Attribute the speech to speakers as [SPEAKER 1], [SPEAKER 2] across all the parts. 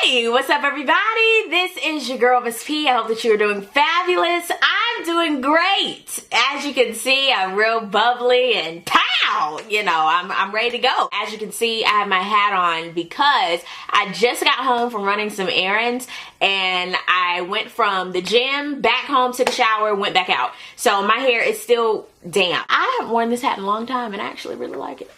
[SPEAKER 1] Hey, what's up everybody? This is your girl Miss P. I hope that you're doing fabulous. I'm doing great. As you can see, I'm real bubbly and pow! You know, I'm ready to go. As you can see, I have my hat on because I just got home from running some errands and I went from the gym, back home, took a shower, went back out. So my hair is still damp. I haven't worn this hat in a long time and I actually really like it.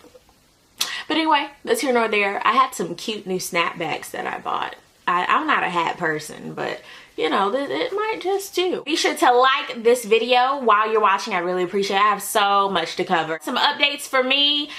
[SPEAKER 1] But anyway, that's here nor there. I had some cute new snapbacks that I bought. I'm not a hat person, but you know, it might just do. Be sure to like this video while you're watching. I really appreciate it. I have so much to cover. Some updates for me.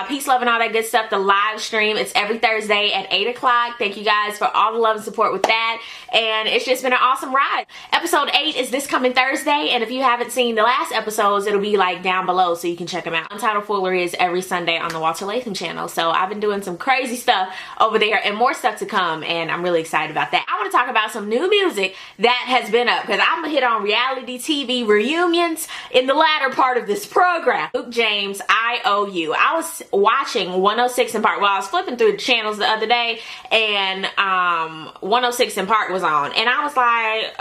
[SPEAKER 1] Peace, love, and all that good stuff. The live stream, it's every Thursday at 8 o'clock. Thank you guys for all the love and support with that. And it's just been an awesome ride. Episode 8 is this coming Thursday. And if you haven't seen the last episodes, it'll be like down below so you can check them out. Untitled Foolery is every Sunday on the WYSHN channel. So I've been doing some crazy stuff over there and more stuff to come. And I'm really excited about that. I want to talk about some new music that has been up because I'm gonna hit on reality TV reunions in the latter part of this program. Luke James, I Owe You. I was watching 106 & Park. Well, I was flipping through the channels the other day and 106 & Park was on and I was like,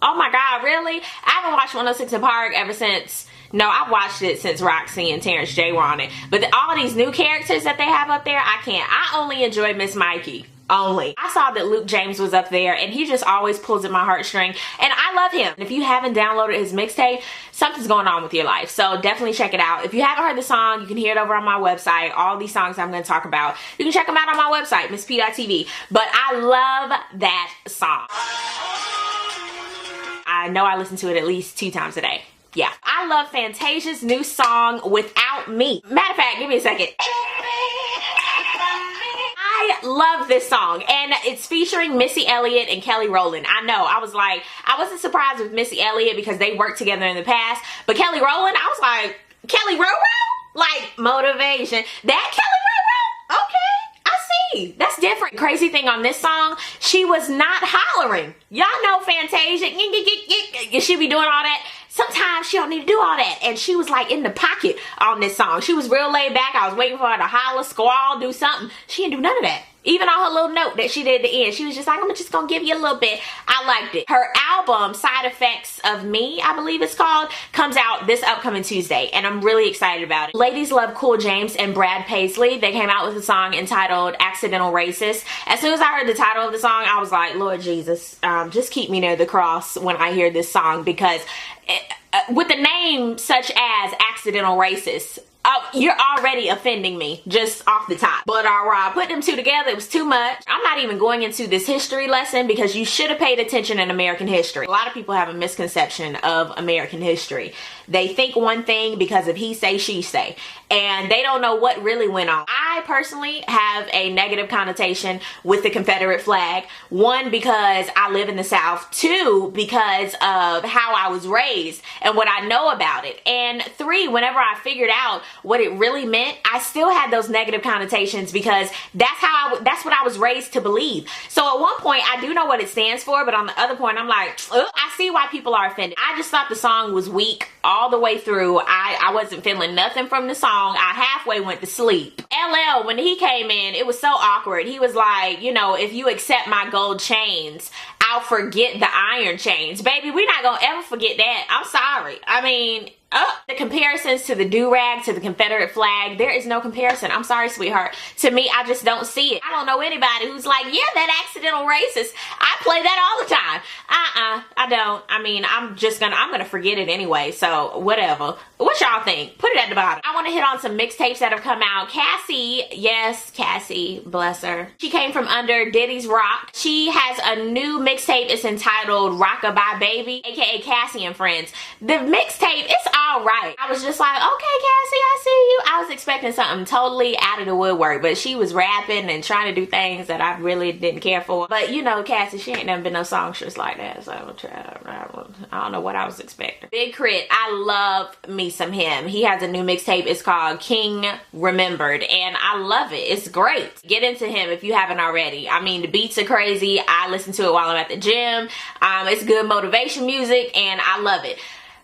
[SPEAKER 1] oh my god, really? I haven't watched 106 & Park ever since. No, I've watched it since Roxy and Terrence J were on it. But all these new characters that they have up there, I can't. I only enjoy Miss Mikey. Only. I saw that Luke James was up there and he just always pulls at my heartstring and I love him. If you haven't downloaded his mixtape, something's going on with your life. So definitely check it out. If you haven't heard the song, you can hear it over on my website. All these songs I'm going to talk about, you can check them out on my website, MissPtv. But I love that song. I know I listen to it at least 2 times a day. Yeah. I love Fantasia's new song, Without Me. Matter of fact, give me a second. I love this song and it's featuring Missy, Elliott, and Rowland. I know, I wasn't surprised with Missy Elliott because they worked together in the past, but Rowland, I was like, Kelly Rowland? Like, motivation. That Kelly Rowland? Okay, I see. That's different. Crazy thing on this song, she was not hollering. Y'all know Fantasia, she be doing all that. Sometimes she don't need to do all that. And she was like in the pocket on this song. She was real laid back. I was waiting for her to holler, squall, do something. She didn't do none of that. Even on her little note that she did at the end, she was just like, I'm just gonna give you a little bit. I liked it. Her album, Side Effects of Me, I believe it's called, comes out this upcoming Tuesday, and I'm really excited about it. Ladies love Cool James and Brad Paisley. They came out with a song entitled Accidental Racist. As soon as I heard the title of the song, I was like, Lord Jesus, just keep me near the cross when I hear this song, because with a name such as Accidental Racist, you're already offending me just off the top. But put them two together, it was too much. I'm not even going into this history lesson because you should have paid attention in American history. A lot of people have a misconception of American history. They think one thing because of he say, she say, and they don't know what really went on. I personally have a negative connotation with the Confederate flag. 1, because I live in the South. 2, because of how I was raised and what I know about it. And 3, whenever I figured out what it really meant, I still had those negative connotations because that's what I was raised to believe. So at one point I do know what it stands for, but on the other point I'm like, I see why people are offended. I just thought the song was weak all the way through. I wasn't feeling nothing from the song. I halfway went to sleep. LL, when he came in, it was so awkward. He was like, you know, if you accept my gold chains, I'll forget the iron chains. Baby, we're not gonna ever forget that. I'm sorry. I mean, the comparisons to the do-rag, to the Confederate flag, there is no comparison. I'm sorry, sweetheart. To me, I just don't see it. I don't know anybody who's like, yeah, that accidental racist. I play that all the time. I don't. I mean, I'm gonna forget it anyway, so whatever. What y'all think? Put it at the bottom. I want to hit on some mixtapes that have come out. Cassie, yes, Cassie, bless her. She came from under Diddy's rock. She has a new mixtape. It's entitled Rockabye Baby, aka Cassie and Friends. The mixtape, it's all right. I was just like, okay, Cassie, I see you. I was expecting something totally out of the woodwork, but she was rapping and trying to do things that I really didn't care for. But you know, Cassie, she ain't never been no songstress like that, so I don't know what I was expecting. Big Crit, I love me some him. He has a new mixtape. It's called King Remembered, and I love it. It's great. Get into him if you haven't already. I mean, the beats are crazy. I listen to it while I'm at the gym. It's good motivation music, and I love it.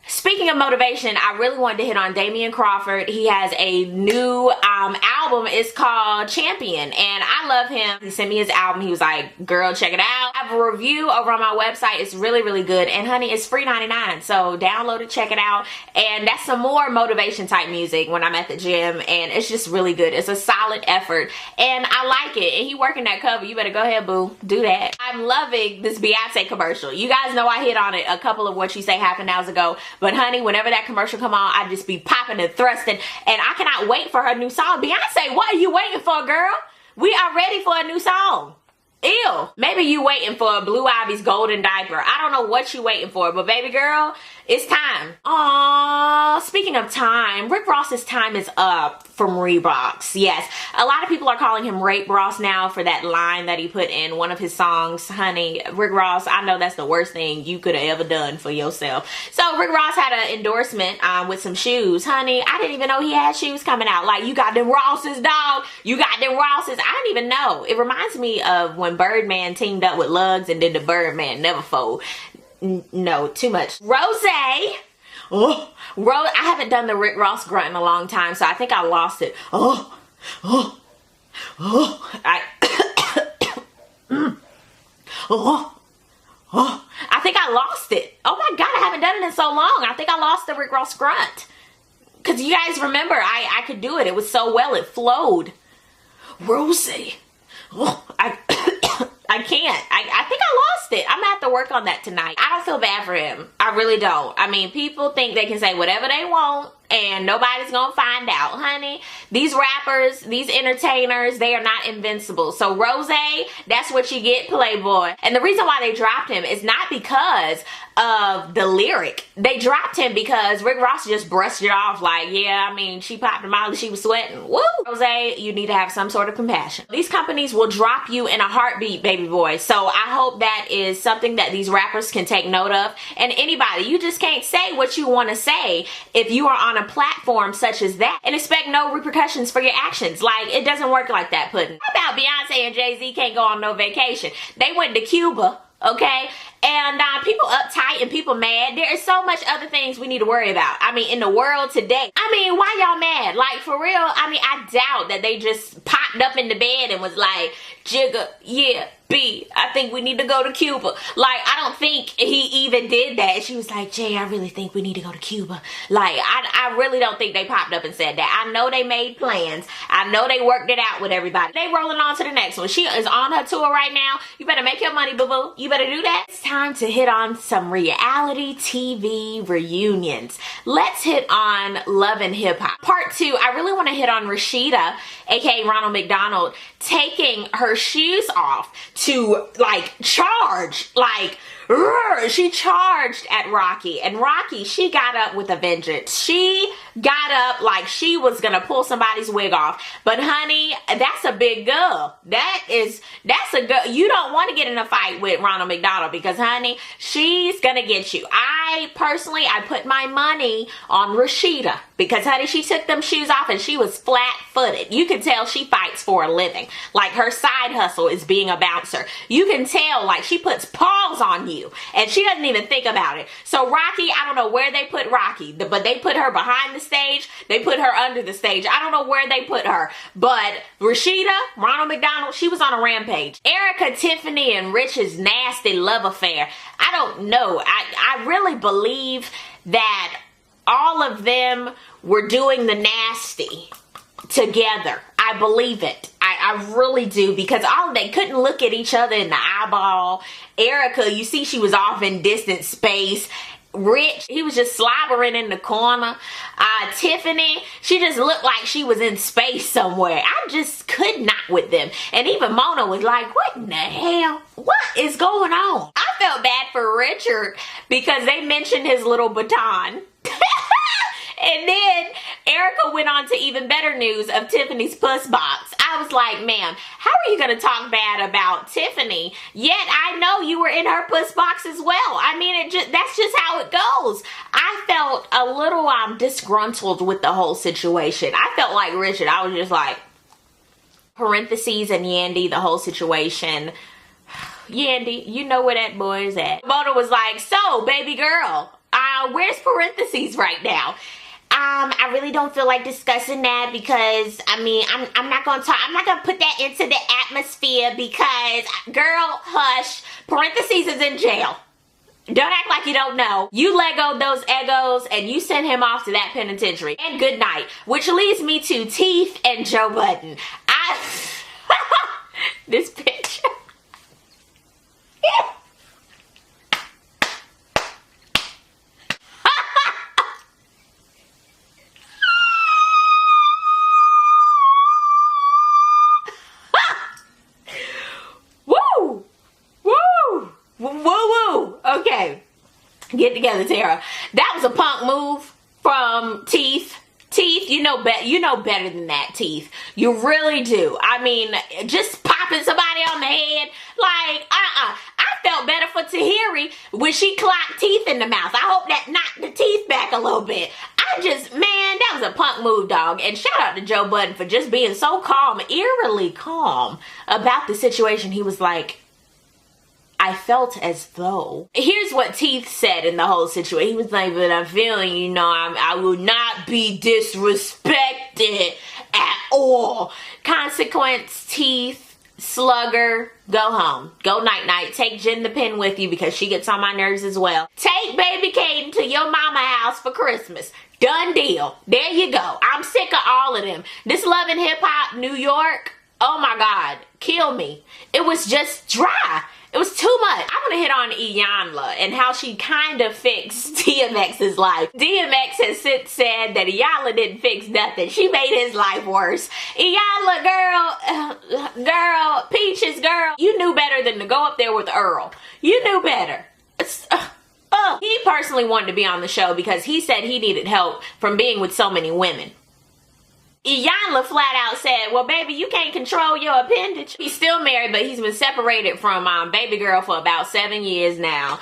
[SPEAKER 1] Speaking of motivation, I really wanted to hit on Damian Crawford. He has a new album. It's called Champion, and I love him. He sent me his album. He was like, girl, check it out. I have a review over on my website. It's really, really good, and honey, it's free 99, so download it, check it out. And that's some more motivation type music when I'm at the gym, and it's just really good. It's a solid effort, and I like it. And he working that cover. You better go ahead, boo. Do that. I'm loving this Beyonce commercial. You guys know I hit on it a couple of What You Say half an hour ago. But honey, whenever that commercial come on, I just be popping and thrusting, and I cannot wait for her new song. Beyonce, what are you waiting for, girl? We are ready for a new song. Ew. Maybe you waiting for Blue Ivy's golden diaper. I don't know what you waiting for, but baby girl, it's time. Aww, speaking of time, Rick Ross's time is up from Reebox. Yes, a lot of people are calling him Rape Ross now for that line that he put in one of his songs. Honey, Rick Ross, I know that's the worst thing you could have ever done for yourself. So Rick Ross had an endorsement with some shoes. Honey, I didn't even know he had shoes coming out. Like, you got them Rosses, dog. You got them Rosses. I didn't even know. It reminds me of when Birdman teamed up with Luggs and then the Birdman never fold. No, too much. Rozay. Oh, I haven't done the Rick Ross grunt in a long time, so I think I lost it. I think I lost it. Oh my God, I haven't done it in so long. I think I lost the Rick Ross grunt. Because you guys remember, I could do it. It was so well, it flowed. Rozay. Oh, I can't. I think I lost it. I'm gonna have to work on that tonight. I don't feel bad for him. I really don't. I mean, people think they can say whatever they want and nobody's gonna find out. Honey, these rappers, these entertainers, they are not invincible. So Rozay, that's what you get, Playboy. And the reason why they dropped him is not because of the lyric. They dropped him because Rick Ross just brushed it off like, yeah, I mean, she popped a molly, she was sweating. Woo! Rozay, you need to have some sort of compassion. These companies will drop you in a heartbeat, baby boy. So I hope that is something that these rappers can take note of. And anybody, you just can't say what you want to say if you are on a platform such as that and expect no repercussions for your actions. Like, it doesn't work like that, Puddin'. How about Beyonce and Jay-Z can't go on no vacation? They went to Cuba, okay? And people uptight and people mad. There is so much other things we need to worry about. I mean, in the world today. I mean, why y'all mad? Like, for real, I mean, I doubt that they just popped up in the bed and was like, Jigga, yeah, B, I think we need to go to Cuba. Like, I don't think he even did that. She was like, Jay, I really think we need to go to Cuba. Like, I really don't think they popped up and said that. I know they made plans. I know they worked it out with everybody. They rolling on to the next one. She is on her tour right now. You better make your money, boo-boo. You better do that. It's time to hit on some reality TV reunions. Let's hit on Love and Hip Hop. Part 2, I really want to hit on Rashida, aka Ronald McDonald, taking her shoes off to like charge, like she charged at Rocky, and Rocky, she got up with a vengeance. She got up like she was gonna pull somebody's wig off. But honey, that's a big girl. That's a girl. You don't want to get in a fight with Ronald McDonald because honey, she's gonna get you. I put my money on Rashida because honey, she took them shoes off and she was flat-footed. You can tell she fights for a living. Like, her side hustle is being a bouncer. You can tell, like, she puts paws on you and she doesn't even think about it. So Rocky, I don't know where they put Rocky, but they put her behind the stage. They put her under the stage. I don't know where they put her. But Rashida, Ronald McDonald, she was on a rampage. Erica, Tiffany, and Rich's nasty love affair. I don't know. I really believe that all of them were doing the nasty together. I believe it. I really do, because they couldn't look at each other in the eyeball. Erica, you see she was off in distant space. Rich, he was just slobbering in the corner. Tiffany, she just looked like she was in space somewhere. I just could not with them. And even Mona was like, what in the hell? What is going on? I felt bad for Richard because they mentioned his little baton. And then Erica went on to even better news of Tiffany's puss box. I was like, ma'am, how are you going to talk bad about Tiffany? Yet I know you were in her puss box as well. I mean, that's just how it goes. I felt a little disgruntled with the whole situation. I felt like Richard. I was just like, parentheses and Yandy, the whole situation. Yandy, you know where that boy is at. Mona was like, so, baby girl, where's parentheses right now? I really don't feel like discussing that because, I mean, I'm not going to talk, I'm not going to put that into the atmosphere because, girl, hush, parentheses is in jail. Don't act like you don't know. You Lego'd those egos and you sent him off to that penitentiary. And good night. Which leads me to Teeth and Joe Budden. This picture. Woo! Okay. Get together, Tara. That was a punk move from Teeth. Teeth, you know better than that, Teeth. You really do. I mean, just popping somebody on the head. Like, I felt better for Tahiri when she clocked Teeth in the mouth. I hope that knocked the teeth back a little bit. Man, that was a punk move, dog. And shout out to Joe Budden for just being so calm, eerily calm about the situation. He was like, I felt as though. Here's what Teeth said in the whole situation. He was like, but I'm feeling, you know, I will not be disrespected at all. Consequence, Teeth, Slugger, go home. Go night-night. Take Jen the Pen with you because she gets on my nerves as well. Take baby Caden to your mama house for Christmas. Done deal. There you go. I'm sick of all of them. This Love and Hip Hop New York, oh my God, kill me. It was just dry. It was too much. I want to hit on Iyanla and how she kind of fixed DMX's life. DMX has since said that Iyanla didn't fix nothing. She made his life worse. Iyanla, girl, Peaches, girl, you knew better than to go up there with Earl. You knew better. He personally wanted to be on the show because he said he needed help from being with so many women. Iyanla flat out said, well, baby, you can't control your appendage. He's still married, but he's been separated from baby girl for about 7 years now.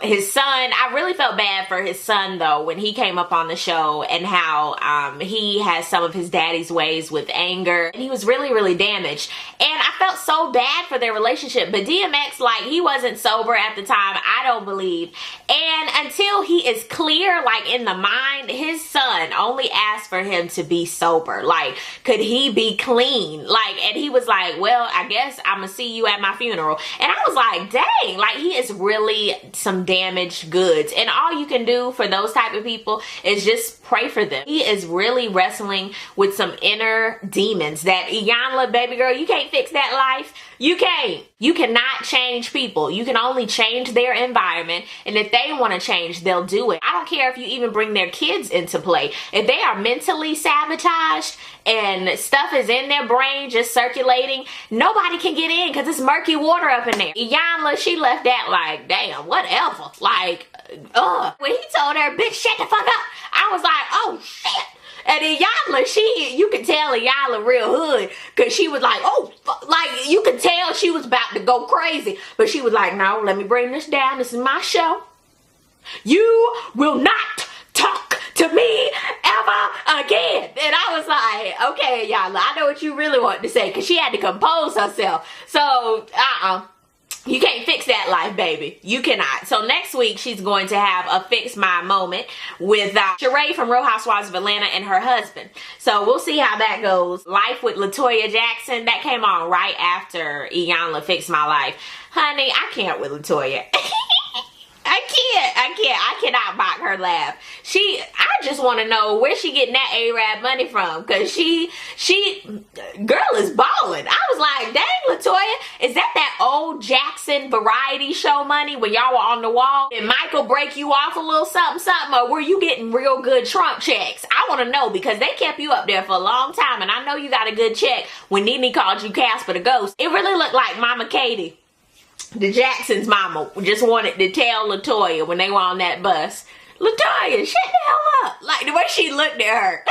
[SPEAKER 1] His son, I really felt bad for his son, though, when he came up on the show and how he has some of his daddy's ways with anger. And he was really, really damaged. And I felt so bad for their relationship. But DMX, like, he wasn't sober at the time, I don't believe. And until he is clear, like, in the mind, his son only asked for him to be sober. Like, could he be clean? Like, and he was like, well, I guess I'm gonna see you at my funeral. And I was like, dang, like, he is really some damaged goods. And all you can do for those type of people is just pray for them. He is really wrestling with some inner demons that Iyanla, baby girl, you can't fix that life. You can't. You cannot change people. You can only change their environment. And if they want to change, they'll do it. I don't care if you even bring their kids into play. If they are mentally sabotaged and stuff is in their brain just circulating, nobody can get in because it's murky water up in there. Iyanla, she left that like, damn, whatever. Like, when he told her, bitch, shut the fuck up, I was like, oh, shit. And Iyanla, you could tell Iyanla real hood, cause she was like, oh, like you could tell she was about to go crazy, but she was like, no, let me bring this down. This is my show. You will not talk to me ever again. And I was like, okay, Iyanla, I know what you really want to say, cause she had to compose herself. So, you can't fix that life, baby. You cannot. So next week, she's going to have a Fix My moment with Sheree from Real Housewives of Atlanta and her husband. So we'll see how that goes. Life with Latoya Jackson, that came on right after Iyanla Fix My Life. Honey, I can't with Latoya. I cannot mock her laugh. I just want to know where she getting that A-Rab money from, because girl is balling. I was like, dang, Latoya, is that old Jackson variety show money when y'all were on the wall? Did Michael break you off a little something, or were you getting real good Trump checks? I want to know, because they kept you up there for a long time, and I know you got a good check when Nene called you Casper the Ghost. It really looked like Mama Katie, the Jackson's mama, just wanted to tell Latoya when they were on that bus, Latoya, shut the hell up. Like the way she looked at her.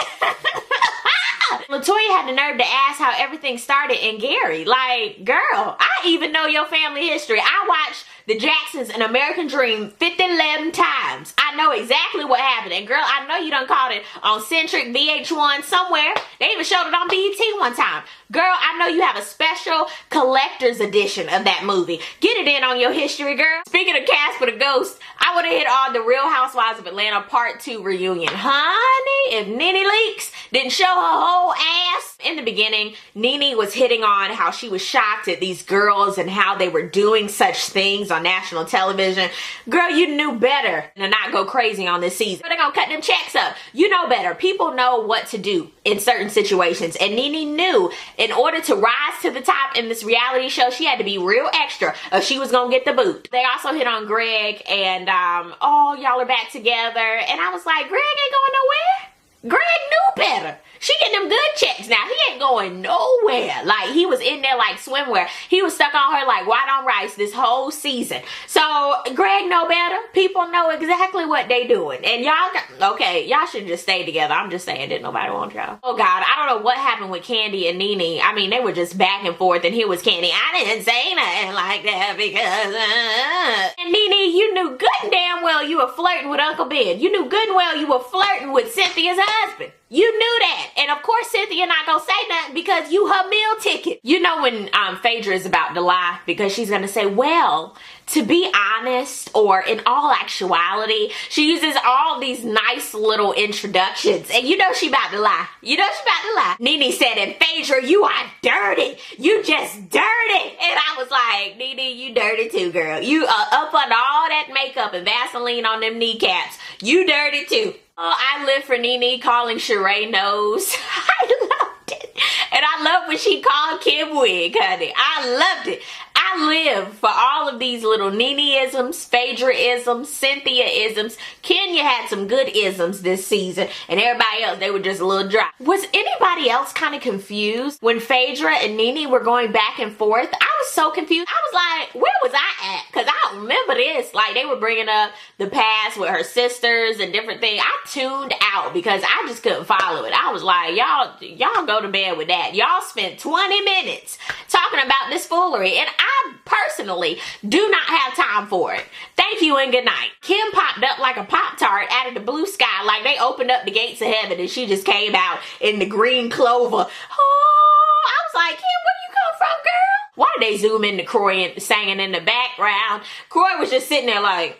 [SPEAKER 1] Latoya had the nerve to ask how everything started in Gary. Like, girl, I even know your family history. I watched the Jacksons in American Dream 11 times. I know exactly what happened. And girl, I know you done caught it on Centric, VH1, somewhere. They even showed it on BET one time. Girl, I know you have a special collector's edition of that movie. Get it in on your history, girl. Speaking of Casper the Ghost, I would have hit on the Real Housewives of Atlanta Part 2 reunion. Honey, if Nene Leakes didn't show her whole ass. In the beginning, Nene was hitting on how she was shocked at these girls and how they were doing such things on national television. Girl, you knew better to not go crazy on this season. They're gonna cut them checks up. You know better. People know what to do in certain situations. And Nene knew in order to rise to the top in this reality show, she had to be real extra or she was gonna get the boot. They also hit on Greg and, oh, y'all are back together. And I was like, Greg ain't going nowhere. Greg knew better. She getting them good checks now. He ain't going nowhere. Like, he was in there like swimwear. He was stuck on her like white on rice this whole season. So, Greg know better. People know exactly what they doing. And y'all, okay, y'all should just stay together. I'm just saying, didn't nobody want y'all. Oh, God, I don't know what happened with Kandi and Nene. I mean, they were just back and forth, and here was Kandi. I didn't say nothing like that because, And Nene, you knew good and damn well you were flirting with Uncle Ben. You knew good and well you were flirting with Cynthia's husband. You knew that. And of course, Cynthia not gonna say nothing because you her meal ticket. You know when Phaedra is about to lie because she's gonna say, well, to be honest, or in all actuality, she uses all these nice little introductions. And you know she about to lie. You know she about to lie. Nene said, and Phaedra, you are dirty. You just dirty. And I was like, Nene, you dirty too, girl. You up under all that makeup and Vaseline on them kneecaps. You dirty too. Oh, I live for Nene calling Sheree nose. I loved it. And I love when she called Kim wig, honey. I loved it. I live for all of these little Nene-isms, Phaedra-isms, Cynthia-isms. Kenya had some good isms this season, and everybody else, they were just a little dry. Was anybody else kind of confused when Phaedra and Nene were going back and forth? I was so confused. I was like, where was I at? Because I don't remember this. Like, they were bringing up the past with her sisters and different things. I tuned out because I just couldn't follow it. I was like, y'all go to bed with that. Y'all spent 20 minutes talking about this foolery, and I personally do not have time for it. Thank you and good night. Kim popped up like a Pop-Tart out of the blue sky, like they opened up the gates of heaven and she just came out in the green clover. Oh, I was like, Kim, where you come from, girl? Why did they zoom in to Croy and singing in the background? Croy was just sitting there like,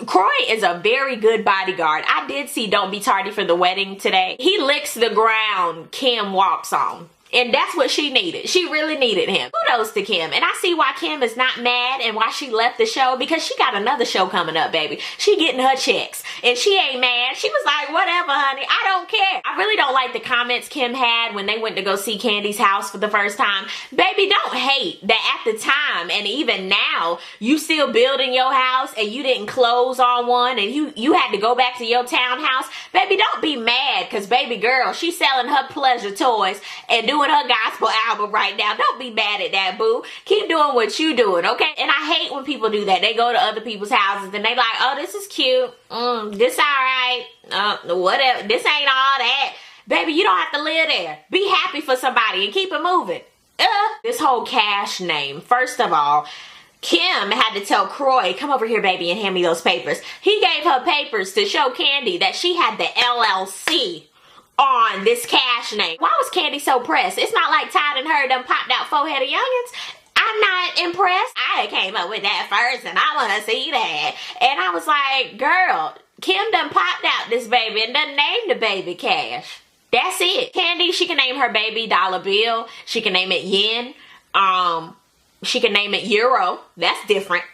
[SPEAKER 1] Croy is a very good bodyguard. I did see Don't Be Tardy for the Wedding today. He licks the ground Kim walks on. And that's what she needed. She really needed him. Kudos to Kim. And I see why Kim is not mad and why she left the show, because she got another show coming up, baby. She getting her checks. And she ain't mad. She was like, whatever, honey. I don't care. I really don't like the comments Kim had when they went to go see Candy's house for the first time. Baby, don't hate that at the time and even now, you still building your house and you didn't close on one and you had to go back to your townhouse. Baby, don't be mad because baby girl, she's selling her pleasure toys and doing her gospel album right now. Don't be mad at that, boo. Keep doing what you doing, okay? And I hate when people do that. They go to other people's houses and they like, oh, this is cute. This all right. Whatever. This ain't all that. Baby, you don't have to live there. Be happy for somebody and keep it moving. This whole Cash name. First of all, Kim had to tell Croy, come over here, baby, and hand me those papers. He gave her papers to show Candy that she had the LLC on this Cash name. Why was Candy so pressed? It's not like Todd and her done popped out four-headed youngins. I'm not impressed. I came up with that first and I want to see that. And I was like, girl, Kim done popped out this baby and done named the baby Cash. That's it. Candy, she can name her baby Dollar Bill. She can name it Yen. She can name it Euro. That's different.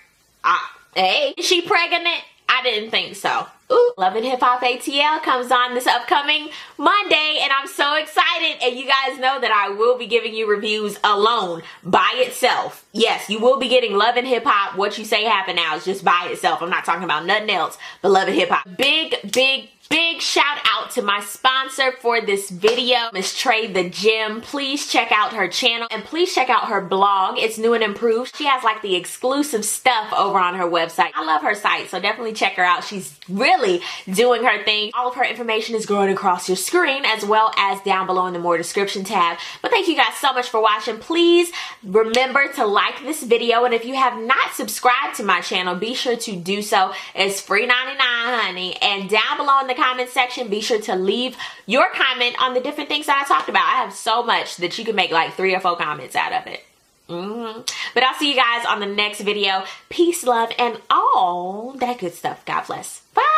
[SPEAKER 1] Hey, is she pregnant? I didn't think so. Ooh, Love and Hip Hop ATL comes on this upcoming Monday, and I'm so excited. And you guys know that I will be giving you reviews alone, by itself. Yes, you will be getting Love and Hip Hop. What You Say Happened Now is just by itself. I'm not talking about nothing else but Love and Hip Hop. Big Big shout out to my sponsor for this video, Miss Trey the Gym. Please check out her channel and please check out her blog. It's new and improved. She has like the exclusive stuff over on her website. I love her site, so definitely check her out. She's really doing her thing. All of her information is going across your screen as well as down below in the more description tab. But thank you guys so much for watching. Please remember to like this video, and if you have not subscribed to my channel, be sure to do so. It's free 99, honey. And down below in the comment section, be sure to leave your comment on the different things that I talked about. I have so much that you can make like 3 or 4 comments out of it. But I'll see you guys on the next video. Peace, love, and all that good stuff. God bless. Bye.